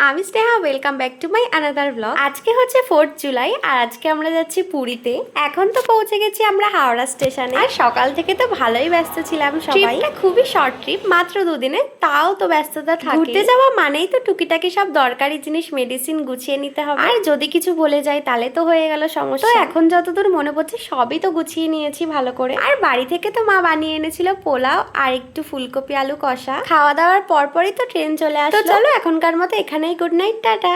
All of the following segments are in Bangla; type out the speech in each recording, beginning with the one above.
আমি Sneha, welcome back to my another blog. আজকে হচ্ছে 4th জুলাই আর আজকে আমরা যাচ্ছি পুরীতে। এখন তো পৌঁছে গেছি আমরা হাওড়া স্টেশনে। আর সকাল থেকে তো ভালোই ব্যস্ত ছিলাম সবাই। ট্রিপটা খুবই শর্ট ট্রিপ, মাত্র 2 দিনে, তাও তো ব্যস্ততা থাকে। ঘুরতে যাওয়া মানেই তো টুকিটাকি সব দরকারি জিনিস, মেডিসিন গুছিয়ে নিতে হবে। আর যদি কিছু ভুলে যাই তাহলে তো হয়ে গেল সমস্যা। তো এখন যতদূর মনে পড়ছে সবই তো গুছিয়ে নিয়েছি ভালো করে। আর বাড়ি থেকে তো মা বানিয়ে এনেছিল পোলাও আর একটু ফুলকপি আলু কষা। খাওয়া দাওয়ার পরপরই তো ট্রেন চলে আসলো। তো চলো এখনকার মতো এখানেই good night, tata.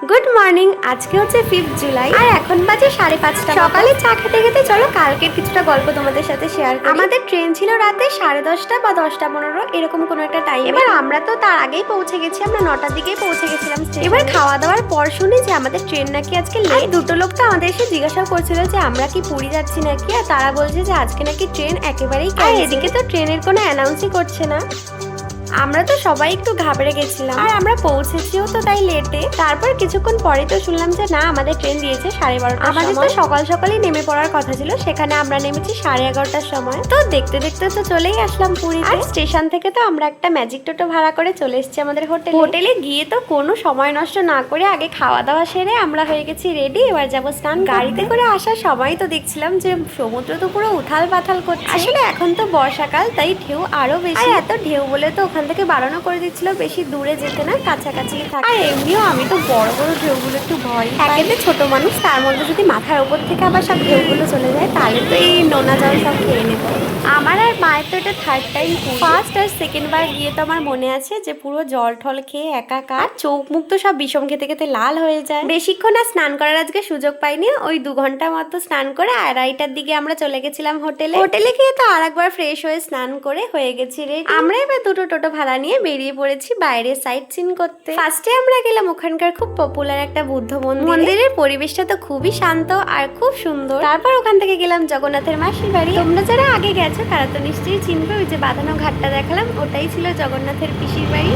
Good morning. আজকে হচ্ছে 5th জুলাই আর এখন বাজে 5:30। সকালে চা খেতে খেতে চলো কালকের কিছুটা গল্প তোমাদের সাথে শেয়ার করি। আমাদের ট্রেন ছিল রাতে 10:30 বা 10:15 এরকম কোনো একটা টাইম। এবার আমরা তো তার আগেই পৌঁছে গেছি, আমরা 9টার দিকেই পৌঁছে গেছিলাম। এবার খাওয়া দাওয়ার পর শুনি যে আমাদের ট্রেন নাকি আজকে লেট। দুটো লোক তো আমাদের এসে জিজ্ঞাসা করছিল যে আমরা কি পুরী যাচ্ছি নাকি, আর তারা বলছে যে আজকে নাকি ট্রেন একেবারেই আর এদিকে তো ট্রেনের কোনো অ্যানাউন্সই করছে না। আমরা তো সবাই একটু ঘাবড়ে গেছিলাম আর আমরা পৌঁছেছিও তো তাই লেটে। তারপর কিছুক্ষণ পরে তো শুনলাম যে না, আমাদের ট্রেন দিয়েছে 12:30। আমাদের তো সকাল সকালই নেমে পড়ার কথা ছিল, সেখানে আমরা নেমেছি 11:30টার সময়। তো দেখতে দেখতে তো চলেই আসলাম পুরী। আর স্টেশন থেকে তো আমরা একটা ম্যাজিক টোটো ভাড়া করে চলে এসেছি আমাদের হোটেলে গিয়ে তো কোনো সময় নষ্ট না করে আগে খাওয়া দাওয়া সেরে আমরা হয়ে গেছি রেডি। এবার যাবো স্নান। গাড়িতে করে আসার সময় তো দেখছিলাম যে সমুদ্র তো পুরো উথাল পাথাল করছে। আসলে এখন তো বর্ষাকাল, তাই ঢেউ আরো বেশি। এত ঢেউ বলে তো ওখান থেকে বারণও করে দিচ্ছিল বেশি দূরে যেতে না, কাছাকাছি থাকে। আর এমনিও আমি তো বড় বড় ঢেউগুলো একটু ভয় পাই। একেতে ছোট মানুষ, তার মধ্যে যদি মাথার উপর থেকে আবার সব ঢেউগুলো চলে যায় তাহলে তো এই নোনা জল সব খেয়ে নেব। আমার আর মায়ের তো এটা 3rd টাইম। ফার্স্ট আর সেকেন্ড বার গিয়ে তো আমার মনে আছে যে পুরো জল ঠল খেয়ে একাকার, চোখ মুখ তো সব বিষম খেতে খেতে লাল হয়ে যায়। বেশিক্ষণ আর স্নান করার আজকে সুযোগ পাইনি, ওই 2 ঘন্টা মতো স্নান করে 2:30টার দিকে আমরা চলে গেছিলাম হোটেলে গিয়ে তো আর একবার ফ্রেশ হয়ে স্নান করে হয়ে গেছি রেডি। আমরা এবার দুটো টোটো ভাড়া নিয়ে বেরিয়ে পড়েছি বাইরে সাইট সিন করতে। ফার্স্টে আমরা গেলাম ওখানকার খুব পপুলার একটা বুদ্ধ মন্দিরের পরিবেশটা তো খুবই শান্ত আর খুব সুন্দর। তারপর ওখান থেকে গেলাম জগন্নাথের মাসির বাড়ি। তোমরা যারা আগে গেছো তারা তো নিশ্চয়ই চিনবে, ওই যে বাঁধানো ঘাটটা দেখালাম ওটাই ছিল জগন্নাথের পিসির বাড়ি।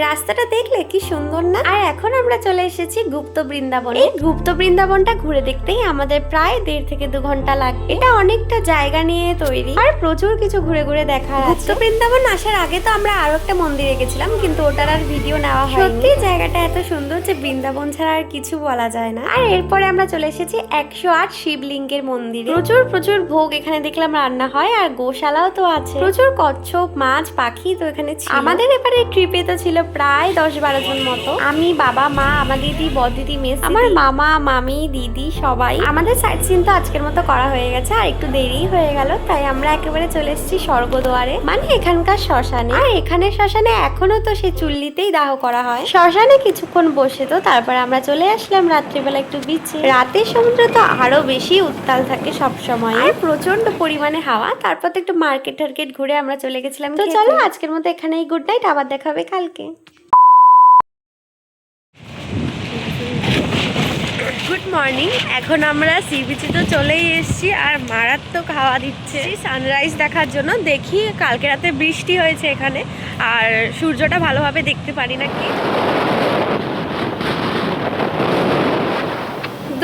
রাস্তাটা দেখলে কি সুন্দর না? আর এখন আমরা চলে এসেছি গুপ্ত বৃন্দাবনে। এই গুপ্ত বৃন্দাবনটা ঘুরে দেখতেই আমাদের প্রায় 1.5 থেকে 2 ঘন্টা লাগবে। এটা অনেকটা জায়গা নিয়ে তৈরি আর প্রচুর কিছু ঘুরে ঘুরে দেখা আছে। গুপ্ত বৃন্দাবন আসার আগে তো আমরা আরো একটা মন্দিরে গেছিলাম, কিন্তু ওটার আর ভিডিও নেওয়া হয়নি। সত্যি জায়গাটা এত সুন্দর যে বৃন্দাবন ছাড়া আর কিছু বলা যায় না। আর এরপরে আমরা চলে এসেছি 108 শিবলিঙ্গের মন্দিরে। প্রচুর ভোগ এখানে দেখলাম রান্না হয়, আর গোশালাও তো আছে। প্রচুর কচ্ছপ, মাছ, পাখি তো এখানে ছিল। আমাদের এবারে ট্রিপে তো ছিল প্রায় 10-12 জন মতো। আমি, বাবা, মা, আমার দিদি, বড়দিদি, মেস, আমার মামা, মামি, দিদি সবাই। আমাদের সাইট সিন তো আজকের মতো করা হয়ে গেছে, আর একটু দেরি হয়ে গেল, তাই আমরা একেবারে চলে এসেছি স্বর্গদুয়ারে, মানে এখানকার শ্মশানে। আর এখানে শ্মশানে এখনো তো সেই চুল্লিতেই দাহ করা হয়। শ্মশানে কিছুক্ষণ বসে তো তারপর আমরা চলে আসলাম রাত্রিবেলা একটু বিচে। রাতের সমুদ্র তো আরো বেশি উত্তাল থাকে সব সময়, আর প্রচন্ড পরিমাণে হাওয়া। তারপর তো একটু মার্কেট টার্কেট ঘুরে আমরা চলে গেছিলাম। তো চলো আজকের মতো এখানেই গুড নাইট, আবার দেখা হবে কালকে। Good morning. এখন আমরা সি বিচে তো চলেই এসেছি আর মারাত্মক হাওয়া দিচ্ছে সানরাইজ দেখার জন্য। দেখি কালকে রাতে বৃষ্টি হয়েছে এখানে, আর সূর্যটা ভালোভাবে দেখতে পারি নাকি।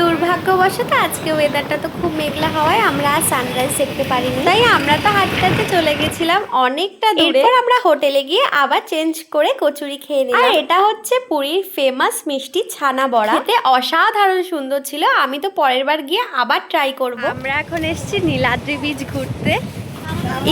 দুর্ভাগ্যবশত আজকে ওয়েদারটা তো খুব মেঘলা হওয়ায় আমরা আর সানরাইজ দেখতে পারিনি, তাই আমরা তো হাঁটতে হাঁটতে চলে গেছিলাম অনেকটা দূরে। এরপর আমরা হোটেলে গিয়ে আবার চেঞ্জ করে কচুরি খেয়ে নিলাম। আর এটা হচ্ছে পুরীর ফেমাস মিষ্টি ছানা বড়া, খেতে অসাধারণ সুন্দর ছিল। আমি তো পরের বার গিয়ে আবার ট্রাই করব। আমরা এখন এসেছি নীলাদ্রি বিচ ঘুরতে।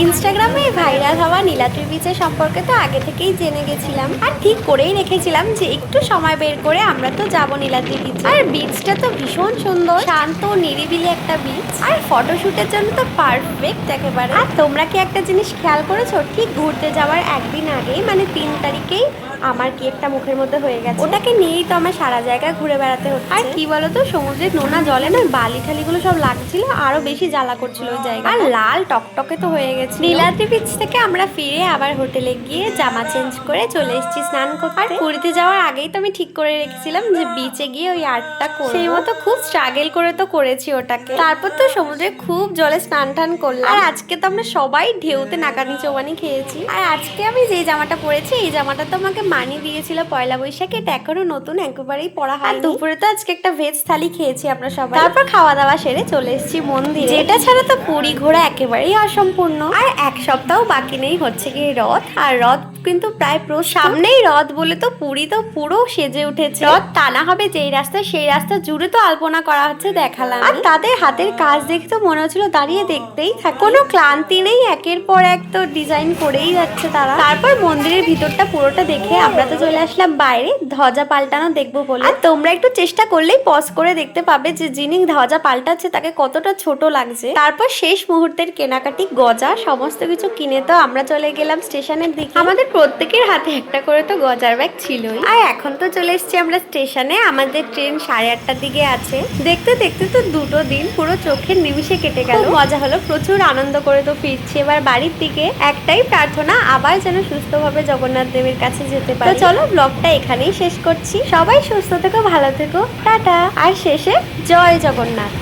ইনস্টাগ্রামে ভাইরাল হওয়া নীলাদ্রি বিচের সম্পর্কে তো আগে থেকেই জেনে গেছিলাম, আর ঠিক করেই রেখেছিলাম যে একটু সময় বের করে আমরা তো যাবো নীলাদ্রি বিচ। আর বিচটা তো ভীষণ সুন্দর, শান্ত নিরিবিলি একটা বিচ, আর ফটোশুটের জন্য তো পারফেক্ট একেবারে। আর তোমরা কি একটা জিনিস খেয়াল করেছো, ঠিক ঘুরতে যাওয়ার একদিন আগেই মানে 3 তারিখেই আমার কি একটা মুখের মধ্যে হয়ে গেছে, ওটাকে নিয়েই তো আমার সারা জায়গায় ঘুরে বেড়াতে হচ্ছে। আর কি বলতো, সমুদ্রের নোনা জলে না বালি ঠালিগুলো সব লাগছিল, আরো বেশি জ্বালা করছিল ওই জায়গা। আর লাল টকটকে তো হয়ে হয়ে গেছে। নীলাদ্রি বিচ থেকে আমরা ফিরে আবার হোটেলে গিয়ে জামা চেঞ্জ করে চলে এসেছি স্নান করতে। আর পুরীতে যাওয়ার আগেই তো আমি ঠিক করে রেখেছিলাম যে বিচে গিয়ে ওই আর্টটা করব। সেই মতো খুব স্ট্রাগল করে তো করেছি ওটাকে। তারপর তো সমুদ্রে খুব জলে স্নান টান করলাম। আর আজকে তো আমরা সবাই ঢেউতে নাকানি চৌবানি খেয়েছি। আর আজকে আমি যে জামাটা পরেছি এই জামাটা তো আমাকে মানি দিয়েছিল পয়লা বৈশাখে, এটা এখনো নতুন, একেবারেই পরা হয়। দুপুরে তো আজকে একটা ভেজ থালি খেয়েছি আমরা সবাই। তারপর খাওয়া দাওয়া সেরে চলে এসেছি মন্দিরে, যেটা ছাড়া তো পুরী ঘোরা একেবারেই অসম্পূর্ণ। আর এক সপ্তাহ বাকি নেই হচ্ছে গিয়ে রথ। আর রথ কিন্তু প্রায় সামনেই রথ বলে তো পুরী তো পুরো সেজে উঠেছে। রথ টানা হবে যেই রাস্তায় সেই রাস্তা জুড়ে তো আলপনা করা হচ্ছে দেখালাম। আর তাদের হাতের কাজ দেখে তো মনে হচ্ছিল দাঁড়িয়ে দেখতেই থাকে, কোনো ক্লান্তি নেই, একের পর এক তো ডিজাইন করেই যাচ্ছে তারা। তারপর মন্দিরের ভিতরটা পুরোটা দেখে আমরা তো চলে আসলাম বাইরে ধ্বজা পাল্টানো দেখবো বলে। আর তোমরা একটু চেষ্টা করলেই পজ করে দেখতে পাবে যে যিনি ধ্বজা পাল্টাচ্ছে তাকে কতটা ছোট লাগছে। তারপর শেষ মুহূর্তের কেনাকাটি গজা সমস্ত কিছু কিনে তো আমরা চলে গেলাম স্টেশনের দিকে। আমাদের প্রত্যেকের হাতে একটা করে তো গজার ব্যাগ ছিলই। আর এখন তো চলে এসেছি আমরা স্টেশনে। আমাদের ট্রেন 8:30টার দিকে আছে। দেখতে দেখতে তো দুটো দিন পুরো চোখের নিমিষে কেটে গেল। মজা হলো, প্রচুর আনন্দ করে তো ফিরছি এবার বাড়ির দিকে। একটাই প্রার্থনা আবার যেন সুস্থভাবে জগন্নাথ দেবের কাছে যেতে পারি। তো চলো ব্লগটা এখানেই শেষ করছি। সবাই সুস্থ থেকো, ভালো থেকো, টাটা। আর শেষে জয় জগন্নাথ।